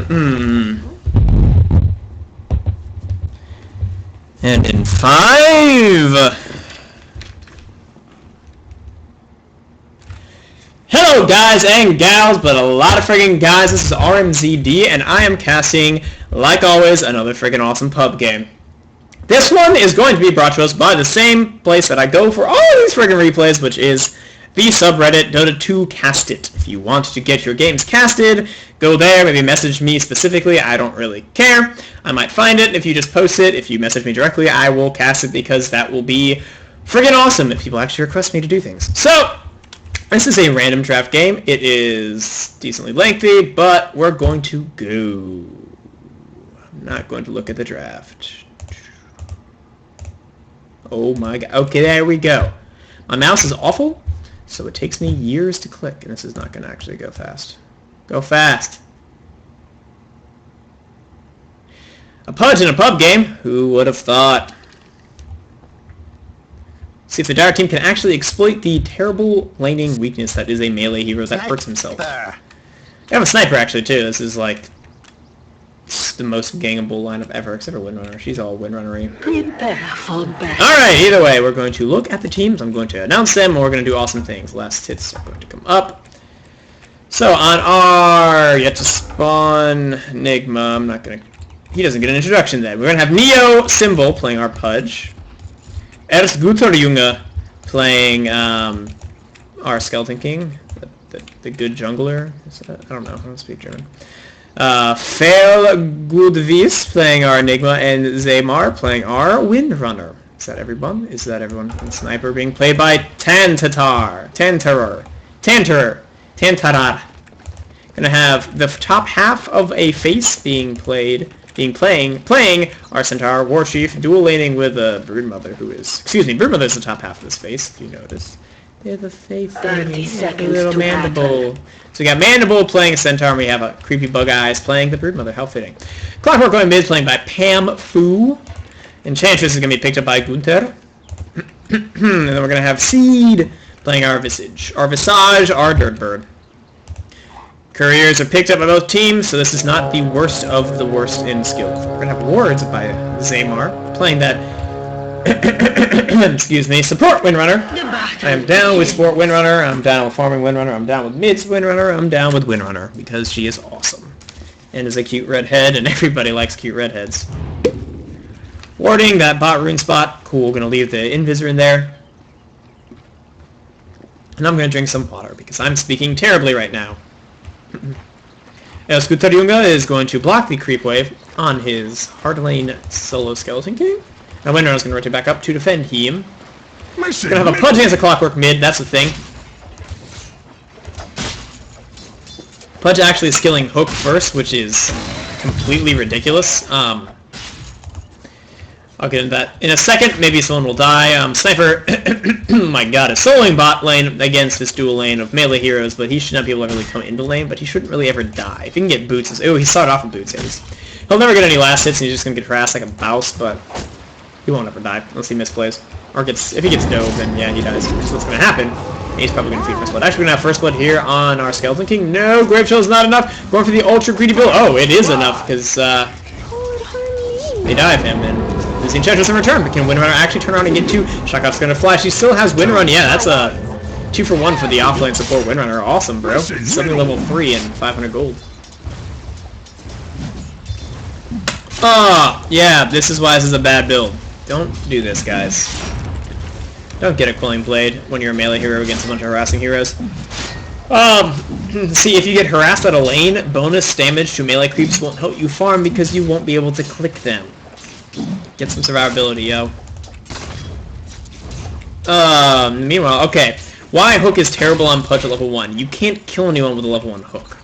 And in 5... Hello guys and gals, but a lot of friggin' guys, this is RmZD, and I am casting, like always, another friggin' awesome pub game. This one is going to be brought to us by the same place that I go for all these friggin' replays, which is the subreddit Dota 2 Cast It. If you want to get your games casted, go there, maybe message me specifically, I don't really care. I might find it if you just post it. If you message me directly, I will cast it because that will be friggin' awesome if people actually request me to do things. So, this is a random draft game. It is decently lengthy, but we're going to go. I'm not going to look at the draft. Oh my god. Okay, there we go. My mouse is awful, so it takes me years to click, and this is not going to actually go fast. Go fast. A pudge in a pub game? Who would have thought? See if the dire team can actually exploit the terrible laning weakness that is a melee hero that hurts himself. I have a sniper actually too. This is like the most gangable lineup ever, except for Windrunner. She's all Windrunner-y. Alright, either way, we're going to look at the teams. I'm going to announce them, and we're going to do awesome things. Last hits are going to come up. So on our yet to spawn Enigma, I'm not going to... He doesn't get an introduction then. We're going to have Neo Symbol playing our Pudge. Guterjunge playing our Skeleton King, the good jungler. I don't know, I don't speak German. Gudvis playing our Enigma, and Zaymar playing our Windrunner. Is that everyone? Is that everyone? And Sniper being played by Tantarar. Gonna have the top half of a face playing our Centaur Warchief, dual laning with a Broodmother who is... Excuse me, Broodmother is the top half of this face, if you notice. They're the face, the little Mandible. So we got Mandible playing a Centaur, and we have a creepy Bug Eyes playing the Broodmother. How fitting. Clockwerk going mid, playing by Pam Fu. Enchantress is going to be picked up by Gunther. And then we're going to have Seed playing our Visage. Our Visage, our Dirtbird. Couriers are picked up by both teams, so this is not the worst of the worst in skill. We're going to have Wards by Zaymar, playing that, excuse me, support Windrunner. I am down with support Windrunner, I'm down with farming Windrunner, I'm down with mids Windrunner, I'm down with Windrunner, because she is awesome. And is a cute redhead, and everybody likes cute redheads. Warding, that bot rune spot, cool, going to leave the Invisor in there. And I'm going to drink some water, because I'm speaking terribly right now. Guterjunge is going to block the creep wave on his hard lane solo Skeleton King. Now Windrunner is going to rotate back up to defend him. We're going to have a Pudge against a Clockwerk mid, that's the thing. Pudge actually skilling Hook first, which is completely ridiculous. I'll get into that in a second. Maybe someone will die. Sniper, oh my god, is soloing bot lane against this dual lane of melee heroes, but he should not be able to really come into lane, but he shouldn't really ever die. If he can get boots, oh, he started off with boots. He'll never get any last hits, and he's just going to get harassed like a bouse, but he won't ever die unless he misplays. Or if he gets dove, then yeah, he dies. So what's going to happen? He's probably going to feed first blood. Actually, we're going to have first blood here on our Skeleton King. No, Grave Chill is not enough. Going for the ultra greedy build. Oh, it is enough, because they die of him, and the Enchantress in return, but can Windrunner actually turn around and get 2? Shockoff's gonna flash. He still has Windrun. Yeah, that's a 2-for-1 for the offlane support Windrunner. Awesome, bro. Suddenly level 3 and 500 gold. Yeah, this is why this is a bad build. Don't do this, guys. Don't get a Quelling Blade when you're a melee hero against a bunch of harassing heroes. See, if you get harassed at a lane, bonus damage to melee creeps won't help you farm because you won't be able to click them. Get some survivability, yo. Meanwhile, okay. Why Hook is terrible on Pudge at level 1. You can't kill anyone with a level 1 Hook.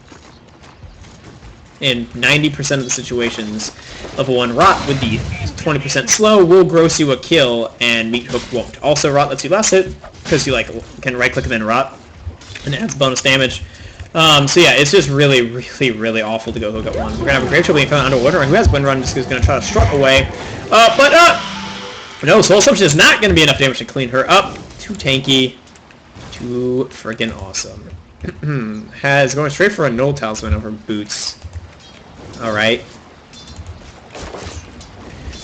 In 90% of the situations, level 1 Rot with the 20% slow will gross you a kill, and Meat Hook won't. Also, Rot lets you last hit, because you can right-click and then Rot, and it adds bonus damage. So yeah, it's just really, really, really awful to go Hook at 1. We're going to have a Grave Chill being found under Windrunner, who has Windrun, just is going to try to strut away. No, Soul Assumption is not going to be enough damage to clean her up. Too tanky. Too friggin' awesome. Has going straight for a Null Talisman over Boots. Alright.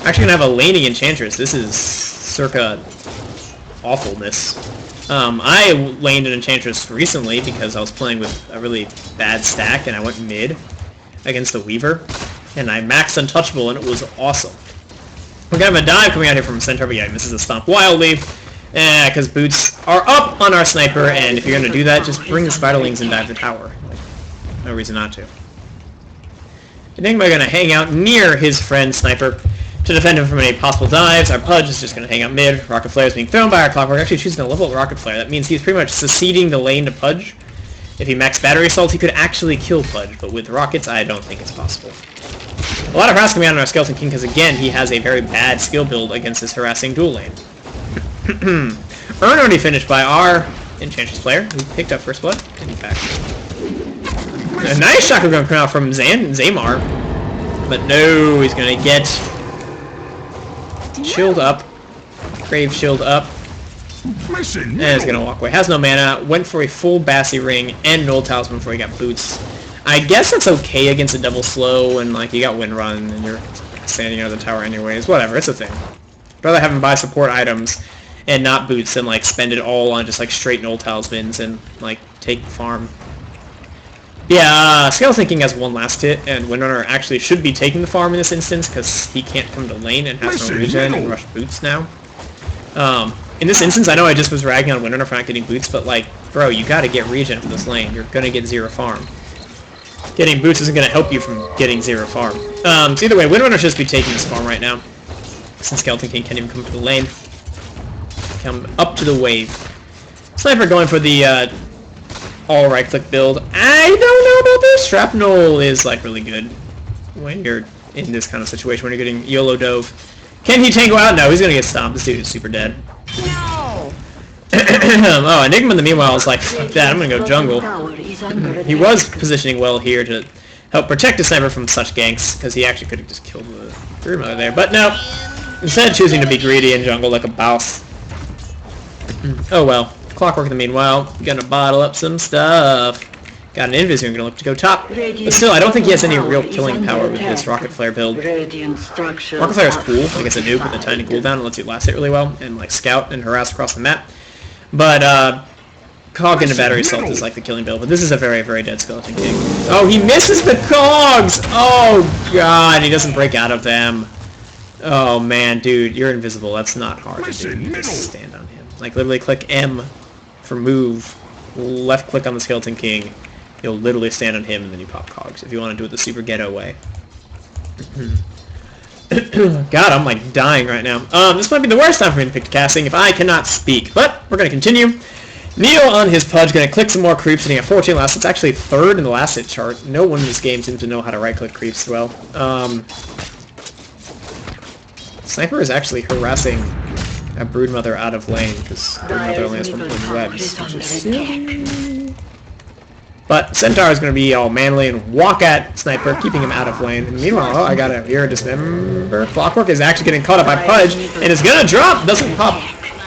Actually gonna have a laning Enchantress. This is circa awfulness. I laned an Enchantress recently because I was playing with a really bad stack and I went mid against the Weaver. And I maxed Untouchable and it was awesome. We're gonna have a dive coming out here from Centaur, but yeah, misses a stomp wildly. Because boots are up on our sniper, and if you're gonna do that, just bring the Spiderlings and dive the tower. Like, no reason not to. Enigma gonna hang out near his friend Sniper to defend him from any possible dives. Our Pudge is just gonna hang out mid. Rocket Flare is being thrown by our Clockwerk. Actually choosing to level up Rocket Flare. That means he's pretty much seceding the lane to Pudge. If he maxed Battery Assault, he could actually kill Pudge, but with Rockets, I don't think it's possible. A lot of harass coming out on our Skeleton King because, again, he has a very bad skill build against this harassing dual lane. Urn already finished by our Enchantress player, who picked up First Blood, and in fact, a nice Chakra Gun coming out from Zaymar, but no, he's going to get chilled up, Grave Shield up, and he's going to walk away. Has no mana, went for a full Bassy Ring and Null Talisman before he got boots. I guess it's okay against a double slow and like you got Wind Run and you're standing out of the tower anyways. Whatever, it's a thing. I'd rather have him buy support items and not boots than like spend it all on just like straight Null Talismans and like take farm. Yeah, Skeleton King has one last hit and Windrunner actually should be taking the farm in this instance because he can't come to lane and has no regen and rush boots now. In this instance, I know I just was ragging on Windrunner for not getting boots, but like, bro, you gotta get regen for this lane. You're gonna get 0 farm. Getting boots isn't going to help you from getting 0 farm. So either way, Windrunner should just be taking this farm right now. Since Skeleton King can't even come to the lane. Come up to the wave. Sniper going for the all right-click build. I don't know about this. Shrapnel is like really good when you're in this kind of situation, when you're getting YOLO dove. Can he tango out? No, he's going to get stomped. This dude is super dead. No! Oh, Enigma in the meanwhile is like, fuck that, I'm going to go jungle. He was positioning well here to help protect the sniper from such ganks, because he actually could have just killed the Broodmama there. But no, instead choosing to be greedy in jungle like a boss. Oh well. Clockwerk in the meanwhile, gonna bottle up some stuff. Got an Invis who's gonna look to go top. But still, I don't think he has any real killing power with this Rocket Flare build. Rocket Flare is cool, like it's a nuke with a tiny cooldown, it lets you last hit really well, and like scout and harass across the map. But Cog into Battery Assault is like the killing build, but this is a very, very dead Skeleton King. Oh, he misses the Cogs! Oh god, he doesn't break out of them. Oh man, dude, you're invisible. That's not hard to do. You just stand on him. Like literally click M for move, left click on the Skeleton King. You'll literally stand on him and then you pop Cogs if you want to do it the super ghetto way. God, I'm like dying right now. This might be the worst time for me to pick casting if I cannot speak, but we're gonna continue. Neo on his Pudge, gonna click some more creeps, sitting at 14 last. It's actually 3rd in the last hit chart. No one in this game seems to know how to right-click creeps well. Sniper is actually harassing a Broodmother out of lane, because Broodmother only has 1 point webs, which is silly. But Centaur is going to be all manly and walk at Sniper, keeping him out of lane. And meanwhile, I got a here Dismember. Clockwerk is actually getting caught up by Pudge, and is going to drop! Doesn't pop.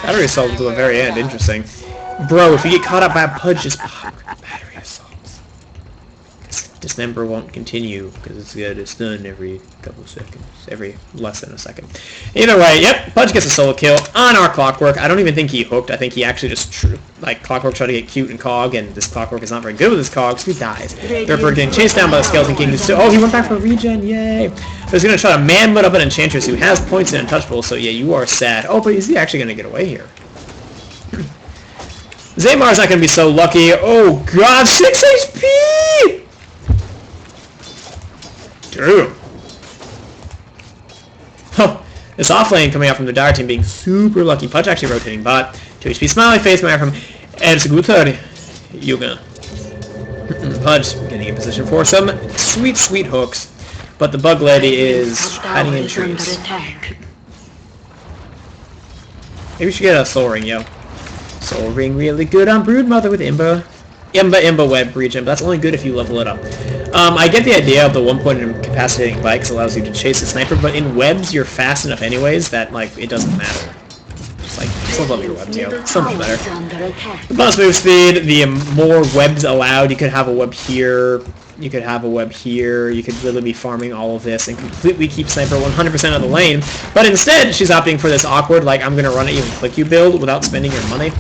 Battery Assault until the very end. Interesting. Bro, if you get caught up by a Pudge, just pop Battery Assaults. Dismember won't continue, because it's good. It's done every couple of seconds. Every less than a second. Either way, yep, Pudge gets a solo kill on our Clockwerk. I don't even think he hooked. I think he actually just Clockwerk tried to get cute and Cog, and this Clockwerk is not very good with his Cogs. He dies. Therefore, getting chased down by the Skeleton King. Oh, he went back for regen. Yay. So he's going to try to man-mud up an Enchantress who has points in Untouchable, so yeah, you are sad. Oh, but is he actually going to get away here? Zaymar's not going to be so lucky. Oh, God, 6 HP! Dude. Huh. This off lane coming out from the Dire team being super lucky. Pudge actually rotating bot. 2 HP smiley face coming out from Erzguter Yuga. Pudge getting in position for some sweet, sweet hooks. But the bug lady is hiding in trees. Maybe we should get a Soul Ring, yo. Soul Ring really good on Broodmother with Imba. Imba Web regen, but that's only good if you level it up. I get the idea of the 1 point incapacitating bikes allows you to chase a sniper, but in webs you're fast enough anyways that like it doesn't matter. Just like Still love your webs, so much better. The bonus move speed, the more webs allowed. You could have a web here. You could have a web here. You could literally be farming all of this and completely keep Sniper 100% of the lane. But instead, she's opting for this awkward, like, I'm going to run at you and click you build without spending your money.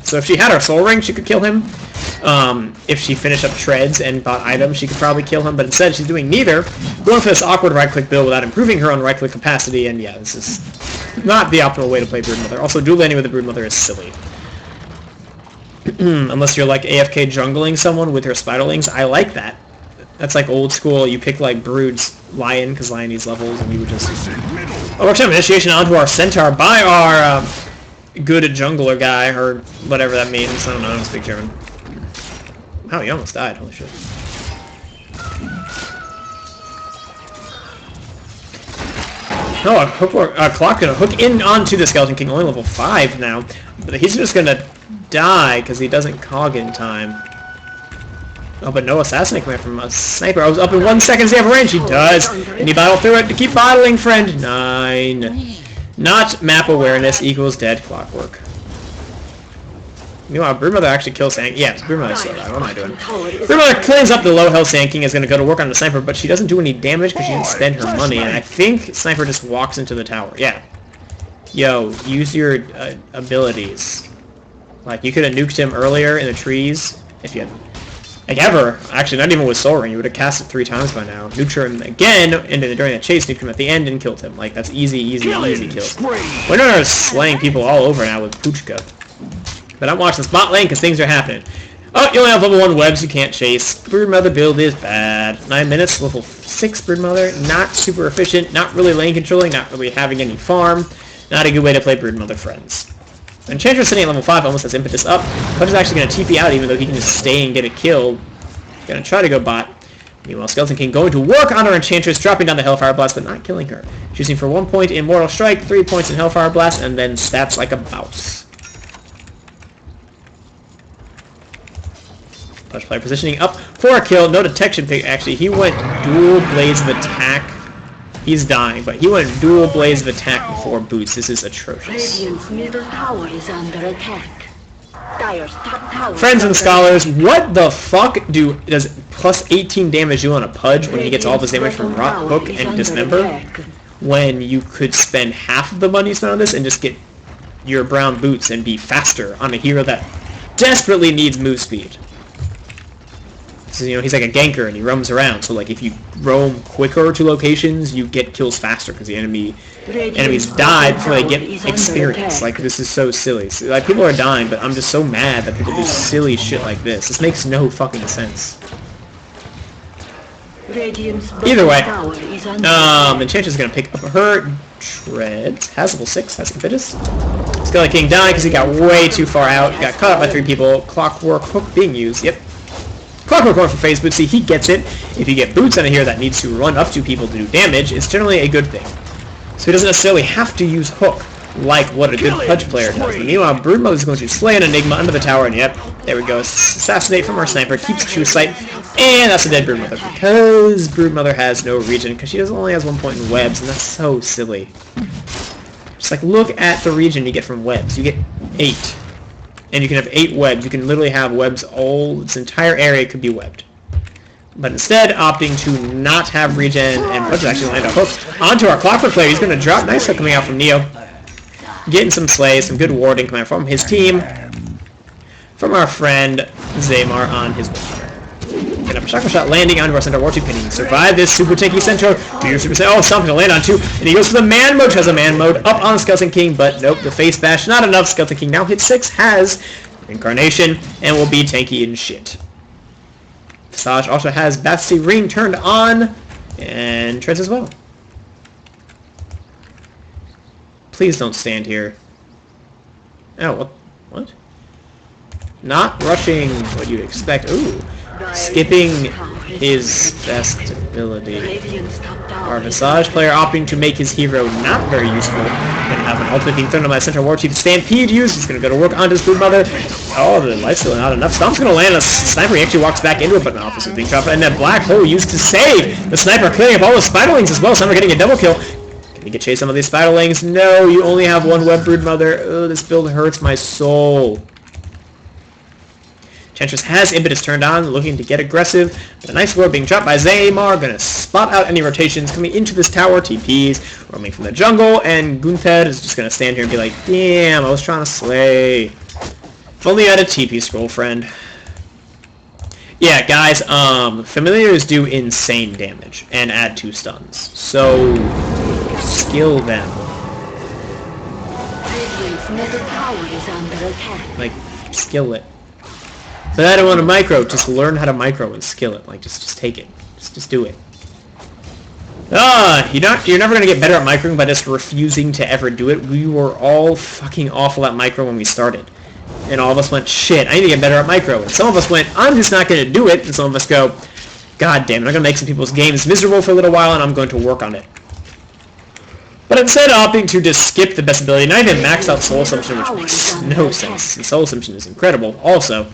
So if she had her Soul Ring, she could kill him. If she finished up Treads and bought items, she could probably kill him. But instead, she's doing neither. Going for this awkward right-click build without improving her own right-click capacity. And yeah, this is not the optimal way to play Broodmother. Also, dual laning with the Broodmother is silly. Unless you're like AFK jungling someone with her Spiderlings. I like that. That's like old school. You pick like Brood's Lion, because Lion needs levels, and we would just... Oh, workshop initiation onto our Centaur by our good jungler guy, or whatever that means. I don't know, I don't speak German. Wow, he almost died. Holy shit. No, Clock gonna hook in onto the Skeleton King, only level 5 now. But he's just gonna die, because he doesn't cog in time. Oh, but no assassinate command from a Sniper. I was up in 1 second to have range. He does. And he battled through it to keep battling, friend. 9. Not map awareness equals dead Clockwerk. Meanwhile, Broodmother actually kills Sand. Yeah, Broodmother's still alive. What am I doing? Broodmother cleans up the low health Sand King, is going to go to work on the Sniper, but she doesn't do any damage because she didn't spend her money, and I think Sniper just walks into the tower. Yeah. Yo, use your abilities. Like, you could have nuked him earlier in the trees if you had... Like, ever. Actually, not even with Soul Ring. You would have cast it 3 times by now. Nuked him again during the chase, nuked him at the end, and killed him. Like, that's easy kill. Winner is slaying people all over now with Pubcast. But I'm watching the spot lane because things are happening. Oh, you only have level 1 webs you can't chase. Broodmother build is bad. 9 minutes, level 6 Broodmother. Not super efficient, not really lane controlling, not really having any farm. Not a good way to play Broodmother, friends. Enchantress sitting at level 5 almost has impetus up. Punch is actually going to TP out even though he can just stay and get a kill. Going to try to go bot. Meanwhile, Skeleton King going to work on our Enchantress, dropping down the Hellfire Blast, but not killing her. Choosing for 1 point in Mortal Strike, 3 points in Hellfire Blast, and then stats like a bouse. Punch player positioning up for a kill. No detection pick. Actually, he went dual Blades of Attack. He's dying, but he went dual Blaze of Attack before boots. This is atrocious. Radiant's middle tower is under attack. Dire's top tower. Friends and scholars, what the fuck does plus 18 damage do on a Pudge when he gets all this damage from Rot Hook and Dismember? When you could spend half of the money you spent on this and just get your brown boots and be faster on a hero that desperately needs move speed. So, you know, he's like a ganker and he roams around. So, like, if you roam quicker to locations, you get kills faster because the enemies die before they get experience. Like, this is so silly. So, like, people are dying, but I'm just so mad that people do silly shit like this. This makes no fucking sense. Either way, Enchantress is gonna pick up her Treads. Has level 6. Has impetus. Skeleton King dying because he got way too far out. He got caught up by 3 people. Clockwerk hook being used. Yep. Clockwerk going for phase boots. See, he gets it. If you get boots on here that needs to run up to people to do damage, it's generally a good thing. So he doesn't necessarily have to use hook like what a good Pudge player does. But meanwhile, Broodmother is going to slay an Enigma under the tower, and yep, there we go. Assassinate from our sniper, keeps true sight, and that's a dead Broodmother because Broodmother has no regen because she only has 1 point in webs, and that's so silly. Just like look at the regen you get from webs. You get 8. And you can have 8 webs. You can literally have webs this entire area could be webbed. But instead, opting to not have regen and Pudge actually land a hook onto our Clockwerk player. He's going to drop. Nice hook coming out from Neo. Getting some slays, some good warding coming out from his team. From our friend Zaymar on his Windrunner. Get up a Chakra Shot landing onto our Centaur War 2. Can he survive this super tanky Centaur? Oh, something to land on 2. And he goes for the man mode, has a man mode up on Skeleton King, but nope, the face bash, not enough. Skeleton King now hit 6, has Incarnation, and will be tanky and shit. Visage also has Basti Ring turned on, and Treads as well. Please don't stand here. Oh, what? Not rushing what you'd expect. Ooh. Skipping his best ability. Our Visage player opting to make his hero not very useful and have an ultimate being thrown on my Centaur War Chief. Stampede used. He's going to go to work on his Broodmother. Oh, the light's still not enough. Stomp's going to land a sniper. He actually walks back into it, but an officer being dropped. And that black hole used to save the sniper, clearing up all the Spiderlings as well. Sniper getting a double kill. Can you get chase some of these spiderlings? No, you only have one web broodmother. Oh, this build hurts my soul. Enchantress has Impetus turned on, looking to get aggressive. But a nice lord being dropped by Zaymar, gonna spot out any rotations coming into this tower. TPs, roaming from the jungle, and Gunther is just gonna stand here and be like, damn, I was trying to slay. If only you had a TP scroll, friend. Yeah, guys, familiars do insane damage and add 2 stuns. So, skill them. Radiant's middle tower is under attack. Like, skill it. But I don't want to micro. Just learn how to micro and skill it. Like, just take it. Just do it. You're never gonna get better at microing by just refusing to ever do it. We were all fucking awful at micro when we started, and all of us went, shit, I need to get better at micro. And some of us went, I'm just not gonna do it. And some of us go, god damn it, I'm gonna make some people's games miserable for a little while, and I'm going to work on it. But instead of opting to just skip the best ability, not even max out Soul Assumption, which makes no sense. And Soul Assumption is incredible. Also,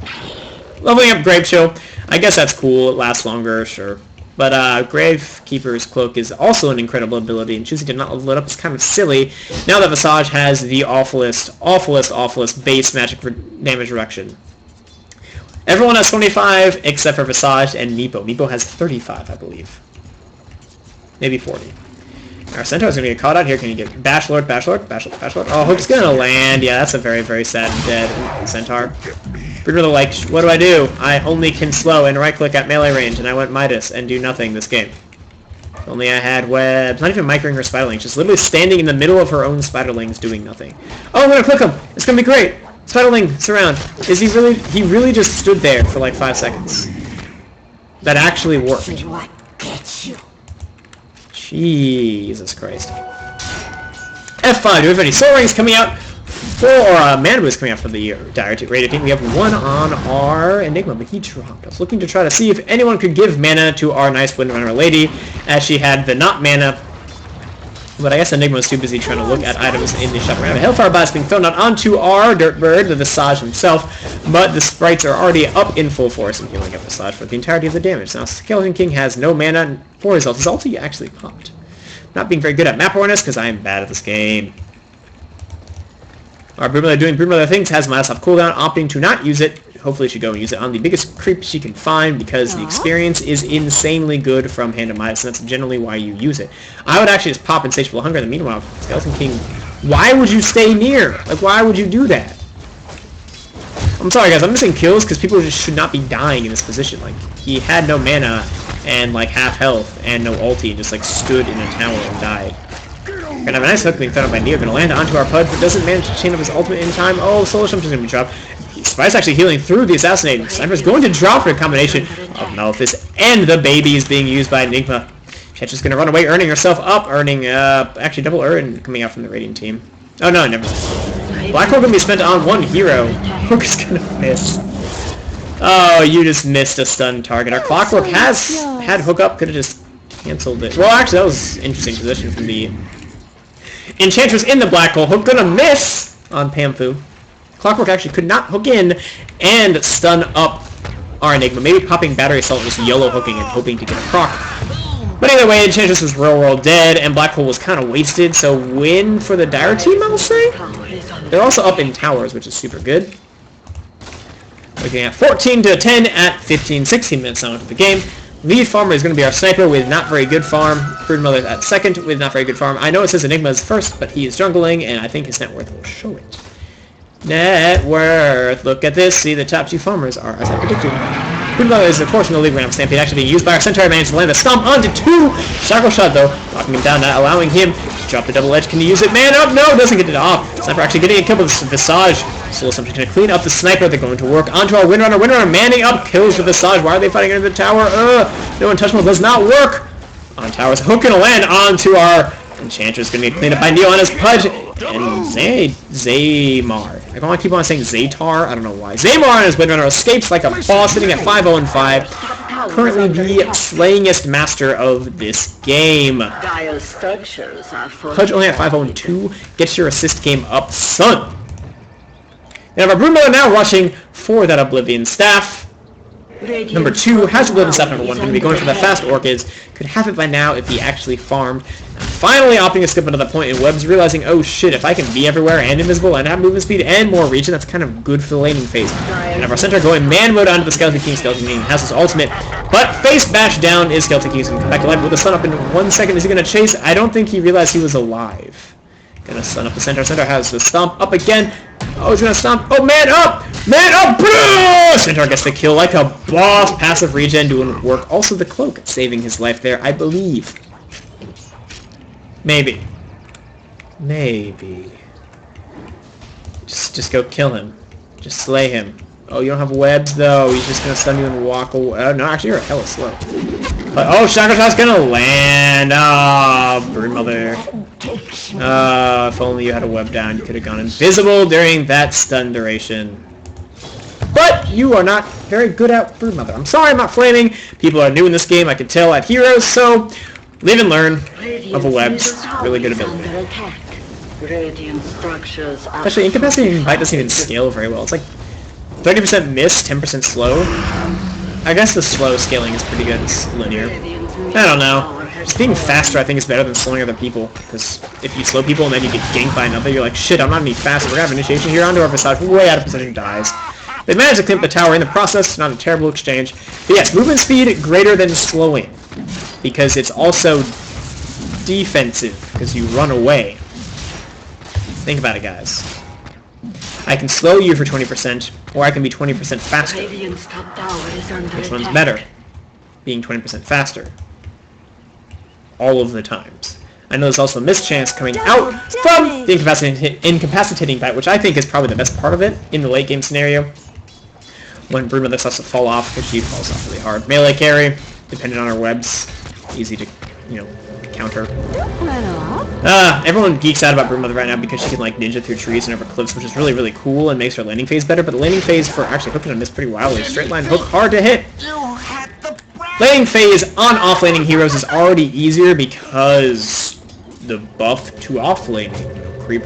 leveling up Grave Chill, I guess that's cool. It lasts longer, sure. But Gravekeeper's Cloak is also an incredible ability, and choosing to not level it up is kind of silly. Now that Visage has the awfulest base magic damage reduction. Everyone has 25 except for Visage and Meepo. Meepo has 35, I believe. Maybe 40. Our Centaur's gonna get caught out here. Can you get Bash Lord? Oh, Hook's gonna land. Yeah, that's a very, very sad dead Centaur. Brother, like, what do? I only can slow and right-click at melee range, and I went Midas and do nothing this game. If only I had webs. Not even microing her spiderlings, just literally standing in the middle of her own spiderlings doing nothing. Oh, I'm gonna click him! It's gonna be great! Spiderling, surround. Is he really... He really just stood there for like 5 seconds. That actually worked. Jesus Christ. F5, do we have any Soul Rings coming out? Mandible is coming out for the Dire Radiant team. We have one on our Enigma, but he dropped. I was looking to try to see if anyone could give mana to our nice Windrunner lady, as she had the not mana. But I guess Enigma was too busy trying to look at items in the shop. We have a Hellfire Blast being thrown out onto our Dirtbird, the Visage himself, but the sprites are already up in full force and healing up Visage for the entirety of the damage. Now, Skeleton King has no mana for his ult. His ulti actually popped. Not being very good at map awareness, because I am bad at this game. Our Broodmother doing Broodmother things has Midas off cooldown, opting to not use it. Hopefully she go and use it on the biggest creep she can find, because the experience is insanely good from Hand of Midas, and that's generally why you use it. I would actually just pop Insatiable Hunger, and meanwhile, Skeleton King, why would you stay near? Like, why would you do that? I'm sorry guys, I'm missing kills because people just should not be dying in this position. Like, he had no mana and like half health and no ulti, and just like stood in a tower and died. Gonna have a nice hook being thrown up by Neo, gonna land onto our Pudge, but doesn't manage to chain up his ultimate in time. Oh, Soul Assumption's gonna be dropped. Spy's actually healing through the Assassinating. Sniper's going to drop for a combination of Malefice, and the baby is being used by Enigma. Chet's gonna run away, earning herself up, earning, actually double earn coming out from the Radiant team. Oh no, never mind. Black Hole gonna be spent on one hero. Hook is gonna miss. Oh, you just missed a stun target. Our Clockwerk has had Hook up, could have just canceled it. Well, actually, that was an interesting position from the Enchantress in the Black Hole. Hook gonna miss on Pamfu. Clockwerk actually could not hook in and stun up our Enigma. Maybe popping Battery Assault, just YOLO hooking and hoping to get a proc. But either way, Enchantress was real dead, and Black Hole was kind of wasted, so win for the Dire team, I'll say. They're also up in towers, which is super good. Looking at 14-10 at 15-16 minutes now into the game. Lead farmer is going to be our sniper with not very good farm. Broodmother at second with not very good farm. I know it says Enigma is first, but he is jungling, and I think his net worth will show it. Net worth. Look at this. See, the top 2 farmers are as I predicted. Broodmother is, of course, in the league ramp stampede, actually being used by our Centaur. Managed to land a stomp onto 2. Shackle shot, though, knocking him down, not allowing him to drop the double edge. Can he use it? Man up! No, doesn't get it off. Sniper actually getting a kill with Visage. Soul Assumption to clean up the sniper. They're going to work onto our Windrunner. Windrunner manning up, kills the Visage. Why are they fighting under the tower? No untouchable does not work. On towers, Hook gonna land onto our Enchantress. Gonna get cleaned up by Neo on his Pudge. And Zaymar. I don't want to keep on saying Zaytar. I don't know why. Zaymar and his Windrunner escapes like a boss, sitting at 5-0-5. Currently the slayingest master of this game. Pudge only at 5-0-2. Get your assist game up, son. We have our Broodmother now rushing for that Oblivion Staff. Number 2, has to live in step number 1. Going to be going for the fast orchids. Could have it by now if he actually farmed. Finally opting to skip another point in webs, realizing, oh shit, if I can be everywhere and invisible and have movement speed and more region, that's kind of good for the laning phase. And our center going man mode onto the Skeleton King. Skeleton King has his ultimate, but face bash down is Skeleton King's going to come back alive with the stun up in 1 second. Is he going to chase? I don't think he realized he was alive. Gonna stun up the center. Center has the stomp up again. Oh, he's gonna stomp. Oh, man up! Man up! Bro! Centaur gets the kill like a boss. Passive regen doing work. Also the cloak saving his life there, I believe. Maybe. Maybe. Just go kill him. Just slay him. Oh, you don't have webs though. He's just gonna stun you and walk away. No, actually, you're hella slow. But, oh, Chakra Shot's gonna land. Oh, Broodmother. If only you had a web down, you could have gone invisible during that stun duration. But you are not very good at Broodmother. I'm sorry, I'm not flaming. People are new in this game, I can tell, at heroes, so live and learn of a web's really good ability. Actually, Incapacitating Bite doesn't even scale very well. It's like 30% miss, 10% slow. I guess the slow scaling is pretty good. It's linear. I don't know. Just being faster, I think, is better than slowing other people. Because if you slow people and then you get ganked by another, you're like, shit, I'm not any faster. We're going to have initiation here onto our Visage. Way out of position, dies. They managed to clean up the tower in the process. Not a terrible exchange. But yes, movement speed greater than slowing. Because it's also defensive. Because you run away. Think about it, guys. I can slow you for 20%, or I can be 20% faster. Which one's better? Being 20% faster. All of the times. I know there's also a mischance coming out from the incapacitating bite, which I think is probably the best part of it in the late game scenario. When Broodmother starts to fall off, because she falls off really hard. Melee carry, depending on her webs, easy to, counter. Everyone geeks out about Broodmother right now because she can like ninja through trees and over cliffs, which is really, really cool and makes her landing phase better, but the landing phase for actually hooking on this pretty wildly. Straight line hook, hard to hit. Landing phase on off-laning heroes is already easier because the buff to off-laning, creep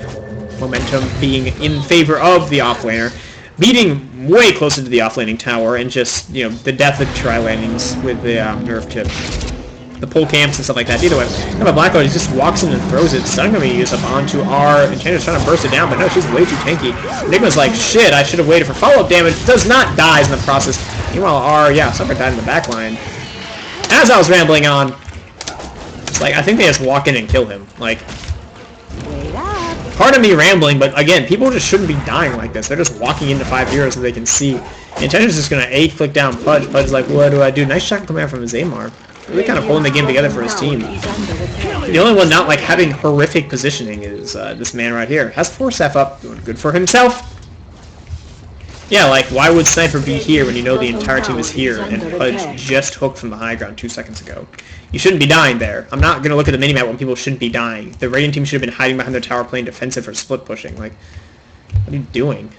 momentum being in favor of the off-laner, beating way closer to the off-laning tower, and just, the death of tri-landings with the nerf to the pull camps and stuff like that. Either way, my Blackout just walks in and throws it. Stun gonna be used up onto our Enchantress trying to burst it down, but no, she's way too tanky. Enigma's like, shit, I should have waited for follow-up damage. Does not dies in the process. Meanwhile, Summer died in the back line. As I was rambling on, it's like, I think they just walk in and kill him. Like, part of me rambling, but again, people just shouldn't be dying like this. They're just walking into 5 heroes so they can see. Enchantress is just gonna A-flick down Pudge. Pudge's like, what do I do? Nice shot coming out from Zamar. Really kind of pulling the game together for his team. The only one not like having horrific positioning is this man right here. Has 4 staff up, doing good for himself. Yeah, like, why would Sniper be here when you know the entire team is here and Pudge just hooked from the high ground 2 seconds ago? You shouldn't be dying there. I'm not going to look at the minimap when people shouldn't be dying. The Radiant team should have been hiding behind their tower playing defensive or split pushing. Like, what are you doing?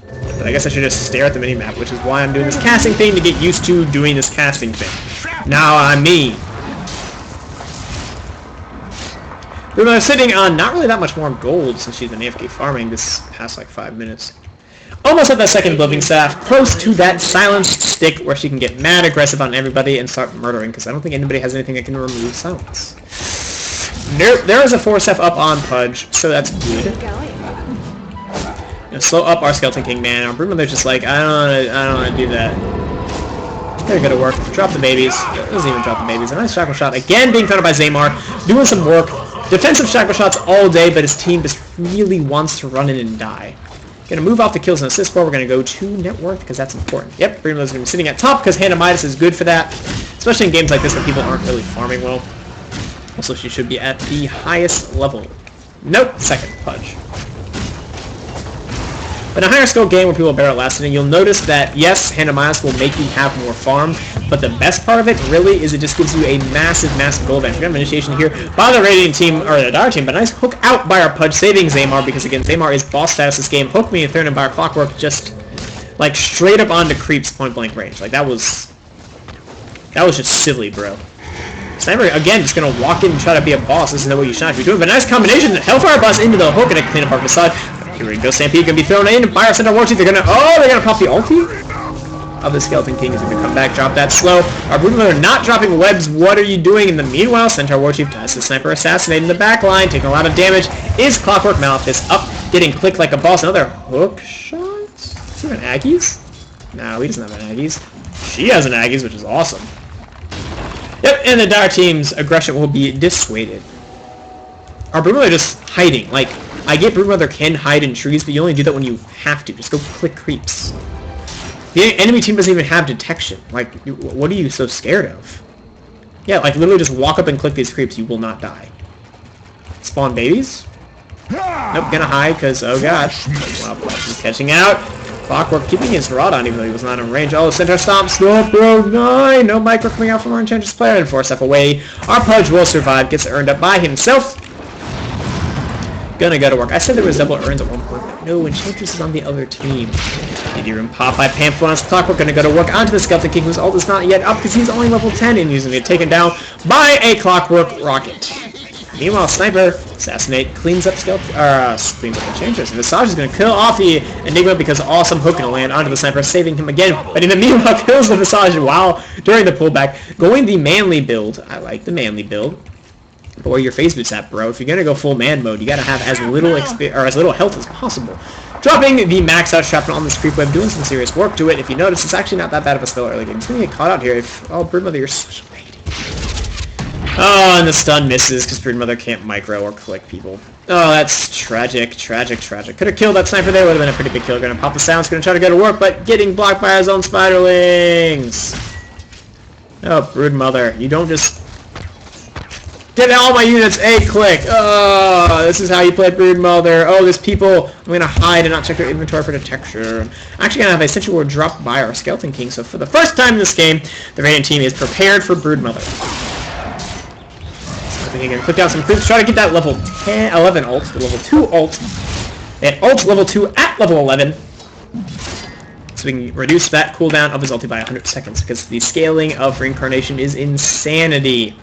But I guess I should just stare at the minimap, which is why I'm doing this casting thing to get used to doing this casting thing. Now I'm me. Broodmother sitting on not really that much more gold since she's been AFK farming this past like 5 minutes. Almost at that second Living Staff, close to that silenced stick where she can get mad aggressive on everybody and start murdering, because I don't think anybody has anything that can remove silence. There is a 4 staff up on Pudge, so that's good. Slow up our Skeleton King man. Our Broodmother's just like, I don't want to do that. Very good at work. Drop the babies. Doesn't even drop the babies. A nice Shackle Shot. Again being found by Zamar. Doing some work. Defensive Shackle Shots all day, but his team just really wants to run in and die. Gonna move off the kills and assist bar. We're gonna go to net worth because that's important. Yep, Broodmother's gonna be sitting at top because Hand of Midas is good for that. Especially in games like this where people aren't really farming well. Also, she should be at the highest level. Nope, second Pudge. But in a higher skill game where people are better at last hitting, you'll notice that, yes, Hand of Midas will make you have more farm, but the best part of it, really, is it just gives you a massive, massive goal advantage. We have initiation here by the Radiant team, or the Dire team, but a nice hook out by our Pudge, saving Zamar, because, again, Zamar is boss status this game. Hook me and third and by our Clockwerk, just, like, straight up onto creeps point-blank range. Like, that was just silly, bro. Sniper, again, just gonna walk in and try to be a boss. This is the way you should not be doing, but nice combination. Hellfire Bust into the hook and a clean up our Visage. Here we go, Stampede gonna be thrown in. Fire Center Warchief, they're gonna pop the ulti? of the Skeleton King is going to come back, drop that slow. Our Broodmother not dropping webs. What are you doing? In the meanwhile, Centaur Warchief ties the Sniper assassinating the back line, taking a lot of damage. Is Clockwerk Malefice up, getting clicked like a boss. Another hook shot? Does he have an Aggies? No, he doesn't have an Aggies. She has an Aggies, which is awesome. Yep, and the Dire team's aggression will be dissuaded. Our Broodmother just hiding. Like, I get Broodmother can hide in trees, but you only do that when you have to. Just go click creeps. The enemy team doesn't even have detection. Like, what are you so scared of? Yeah, like, literally just walk up and click these creeps. You will not die. Spawn babies? Nope, gonna hide, because, oh god. Wow, he's catching out. Clockwerk keeping his rod on, even though he was not in range. Oh, Centaur Stomp, Stomp, bro, 9! No micro coming out from our Enchantress player, and force F away. Our Pudge will survive, gets earned up by himself. Gonna go to work. I said there was double earns at one point, but no, Enchantress is on the other team. Meteor room pop by Pamphilon's Clockwerk, gonna go to work onto the Skeleton King, whose ult is not yet up because he's only level 10 and he's gonna get taken down by a Clockwerk rocket. Meanwhile, Sniper, assassinate, cleans up Enchantress. And Visage is gonna kill off the Enigma because awesome hook gonna land onto the Sniper, saving him again. But in the meanwhile, kills the Visage while during the pullback, going the manly build. I like the manly build. But where your phase boots at, bro? If you're gonna go full man mode, you gotta have as little health as possible. Dropping the max out shrapnel on this creep web, doing some serious work to it. If you notice, it's actually not that bad of a spell early game. He's gonna get caught out here. Broodmother, you're such a lady. Oh, and the stun misses because Broodmother can't micro or click people. Oh, that's tragic, tragic, tragic. Could have killed that Sniper there. Would have been a pretty big kill. Gonna pop the sounds. Gonna try to go to work, but getting blocked by his own spiderlings. Oh, Broodmother, you don't just get all my units a click. Oh, this is how you play Broodmother. Oh, there's people. I'm going to hide and not check their inventory for detection. I'm actually going to have a Essential Ward dropped by our Skeleton King. So for the first time in this game, the Radiant team is prepared for Broodmother. So they're going to click down some creeps. Try to get that level 11 ult, the level 2 ult. And ult level 2 at level 11. So we can reduce that cooldown of his ulti by 100 seconds because the scaling of Reincarnation is insanity.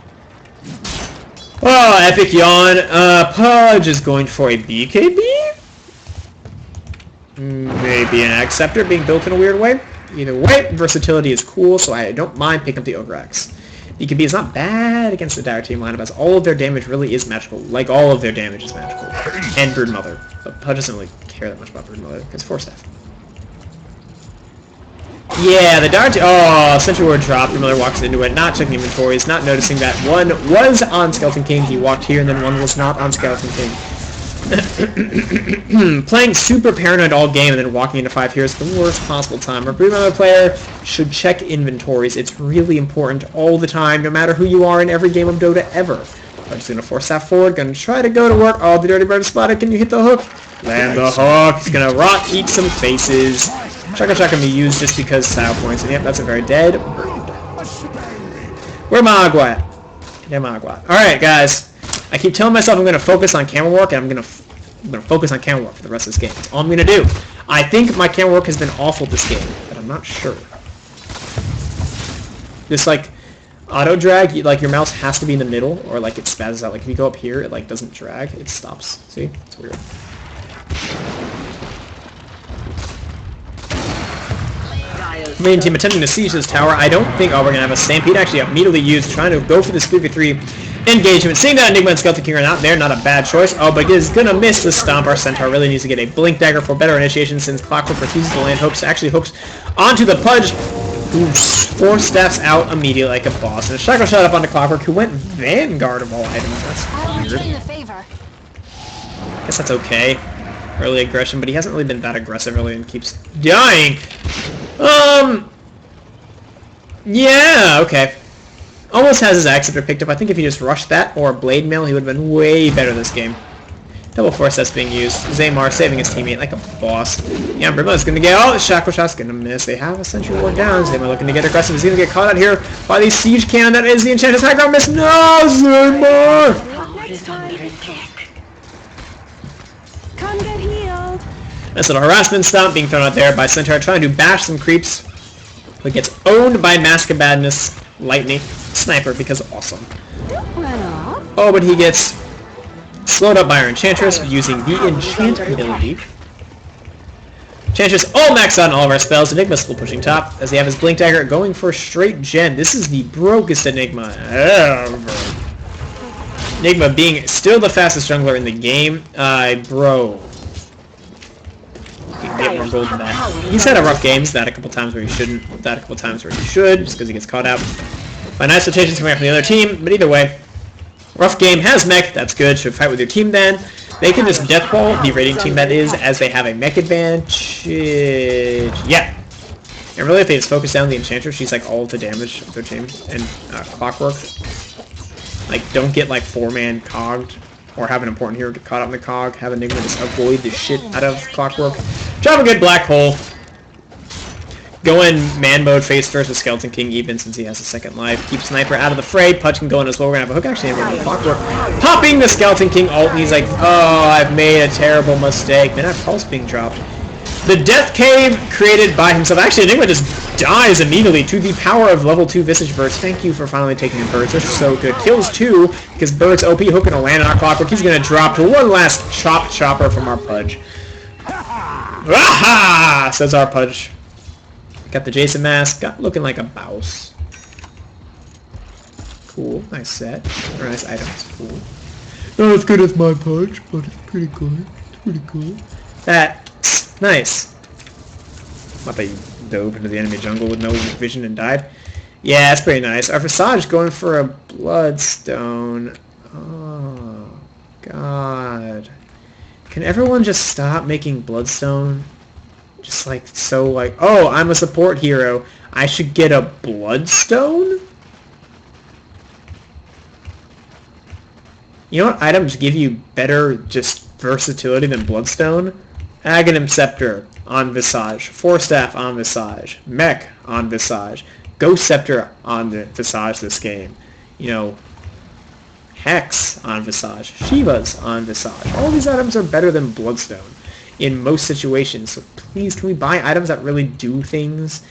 Oh, epic yawn. Pudge is going for a BKB? Maybe an Acceptor being built in a weird way. Either way, versatility is cool, so I don't mind picking up the Ogre Axe. BKB is not bad against the Dire team lineup, as all of their damage really is magical. Like, all of their damage is magical. And Broodmother. But Pudge doesn't really care that much about Broodmother, because Force Staff. Yeah, the Dire team... Oh, Sentry Ward dropped. Broodmother walks into it, not checking inventories, not noticing that one was on Skeleton King. He walked here, and then one was not on Skeleton King. Playing super paranoid all game and then walking into 5 here is the worst possible time. A Broodmother player should check inventories. It's really important all the time, no matter who you are in every game of Dota ever. I'm just going to force that forward, going to try to go to work. Oh, the Dirty Bird is spotted. Can you hit the hook? Land the hook. He's going to rock, eat some faces. Chaka can be used just because style points. And yep, that's a very dead bird. Where Magua at? Yeah, Magua. Alright, guys. I keep telling myself I'm going to focus on camera work, and I'm going to focus on camera work for the rest of this game. That's all I'm going to do. I think my camera work has been awful this game, but I'm not sure. This, like, auto-drag, like, your mouse has to be in the middle, or, like, it spazzes out. Like, if you go up here, it, like, doesn't drag. It stops. See? It's weird. Main team attempting to siege this tower. I don't think... Oh, we're going to have a Stampede actually immediately used, trying to go for this 3v3 engagement. Seeing that Enigma and Skeleton King are not there, not a bad choice. Oh, but is going to miss the Stomp. Our Centaur really needs to get a Blink Dagger for better initiation since Clockwerk refuses to land. Hooks onto the Pudge, who 4 steps out immediately like a boss. And a Shackle shot up onto Clockwerk, who went Vanguard of all items. That's weird. I guess that's okay. Early aggression, but he hasn't really been that aggressive early and keeps dying. Yeah, okay. Almost has his Acceptor picked up. I think if he just rushed that or Blade Mail, he would have been way better this game. Double Force that's being used. Zaymar saving his teammate like a boss. Yeah, Broodmother's gonna get... Oh, the Shackle Shot's gonna miss. They have a Sentry Ward down. Zaymar looking to get aggressive. He's gonna get caught out here by the Siege Cannon. That is the Enchantress High Ground miss. No, Zaymar! Come get healed. Nice little harassment stomp being thrown out there by Centaur, trying to bash some creeps. But gets owned by Mask of Madness, Lightning, Sniper, because awesome. Oh, but he gets slowed up by our Enchantress using the Enchant ability. Enchantress all maxed out on all of our spells. Enigma still pushing top, as they have his Blink Dagger going for straight gen. This is the brokest Enigma ever. Enigma being still the fastest jungler in the game. Bro. You can get more gold than that. He's had a rough game. He's died a couple times where he shouldn't. Died a couple times where he should, just because he gets caught out by nice rotations coming out from the other team. But either way, rough game, has mech. That's good. Should fight with your team then. They can just deathball the raiding team, that is, as they have a mech advantage. Yeah. And really, if they just focus down the Enchantress, she's like all the damage of their team. And Clockwerk. Like, don't get like 4-man cogged, or have an important hero to caught up in the cog. Have Enigma just avoid the shit out of Clockwerk. Drop a good black hole. Go in man mode face first with Skeleton King even since he has a second life. Keep Sniper out of the fray. Pudge can go in as well. We're gonna have a hook actually with Clockwerk. Popping the Skeleton King ult, and he's like, oh, I've made a terrible mistake. Man, that pulse being dropped. The Death Cave created by himself. Actually, Enigma just dies immediately to the power of level 2 Visage birds. Thank you for finally taking the birds. They're so good. Kills 2 because birds OP hook gonna land on our Clockwerk. He's gonna drop to one last chopper from our Pudge. Aha! Says our Pudge. Got the Jason mask. Got looking like a bouse. Cool. Nice set. Or nice items. Cool. Not as good as my Pudge, but it's pretty good. It's pretty good. That's nice. What, they dove into the enemy jungle with no vision and died? Yeah, that's pretty nice. Our Visage going for a Bloodstone. Oh, God. Can everyone just stop making Bloodstone? Just like, so like, oh, I'm a support hero. I should get a Bloodstone? You know what items give you better just versatility than Bloodstone? Aghanim Scepter on Visage. Force Staff on Visage. Mech on Visage. Ghost Scepter on the Visage this game. You know, Hex on Visage. Shiva's on Visage. All these items are better than Bloodstone in most situations. So please, can we buy items that really do things?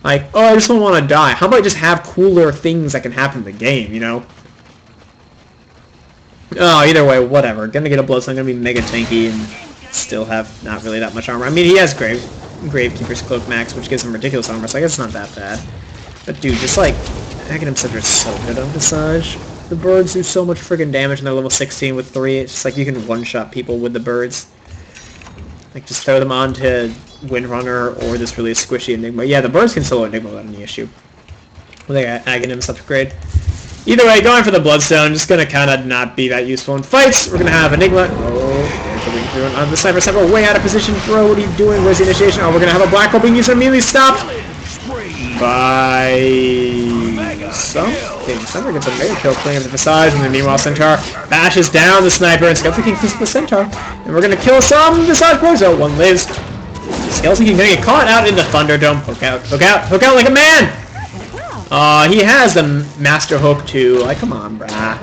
Like, oh, I just don't want to die. How about I just have cooler things that can happen in the game, you know? Oh, either way, whatever. Gonna get a Bloodstone, gonna be mega tanky, and still have not really that much armor. I mean, he has Gravekeeper's Cloak Max, which gives him ridiculous armor, so I guess it's not that bad. But dude, just like, Aghanim Scepter is so good on Visage. The birds do so much friggin' damage and they're level 16 with 3. It's just like you can one-shot people with the birds. Like, just throw them on to Windrunner or this really squishy Enigma. Yeah, the birds can solo Enigma without any issue. Well, they got Aghanim Scepter upgrade. Either way, going for the Bloodstone, just gonna kind of not be that useful in fights. We're gonna have Enigma. Oh, coming through on the Sniper way out of position. Bro, what are you doing? Where's the initiation? Oh, we're gonna have a black hole being used immediately stopped by something. Sniper gets a mega kill playing the Visage, and then meanwhile Centaur bashes down the Sniper, and Skeleton King kills the Centaur. And we're gonna kill some Visage boys. Oh, one lives. Skeleton King gonna get caught out in the Thunderdome. Hook out, hook out, hook out like a man! He has the Master Hook too. Like, come on, brah.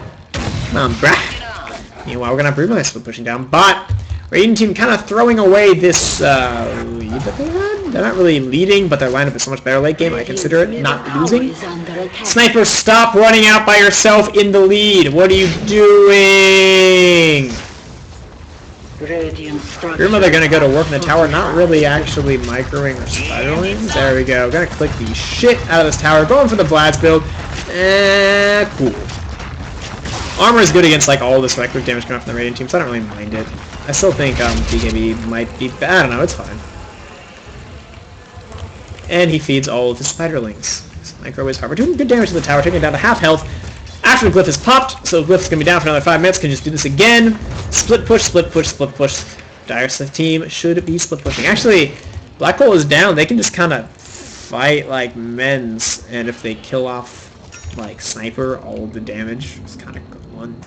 Come on, brah. Meanwhile, we're gonna have Broodmama still pushing down bot. Raiding team kind of throwing away this lead that they had. They're not really leading, but their lineup is so much better late game. I consider it not losing. Sniper, stop running out by yourself in the lead. What are you doing? Your mother gonna go to work in the tower, not really actually microing or spiraling. There we go. Gonna click the shit out of this tower. Going for the Vlad's build. Cool. Armor is good against like all this quick damage coming from the raiding team, so I don't really mind it. I still think BKB might be bad. I don't know, it's fine. And he feeds all of his spiderlings. His micro is hard. We're doing good damage to the tower, taking it down to half health. After the glyph is popped, so the glyph is going to be down for another 5 minutes. Can just do this again. Split push, split push, split push. Dire team should be split pushing. Actually, Black Hole is down. They can just kind of fight like men's, and if they kill off like Sniper, all of the damage is kind of gone.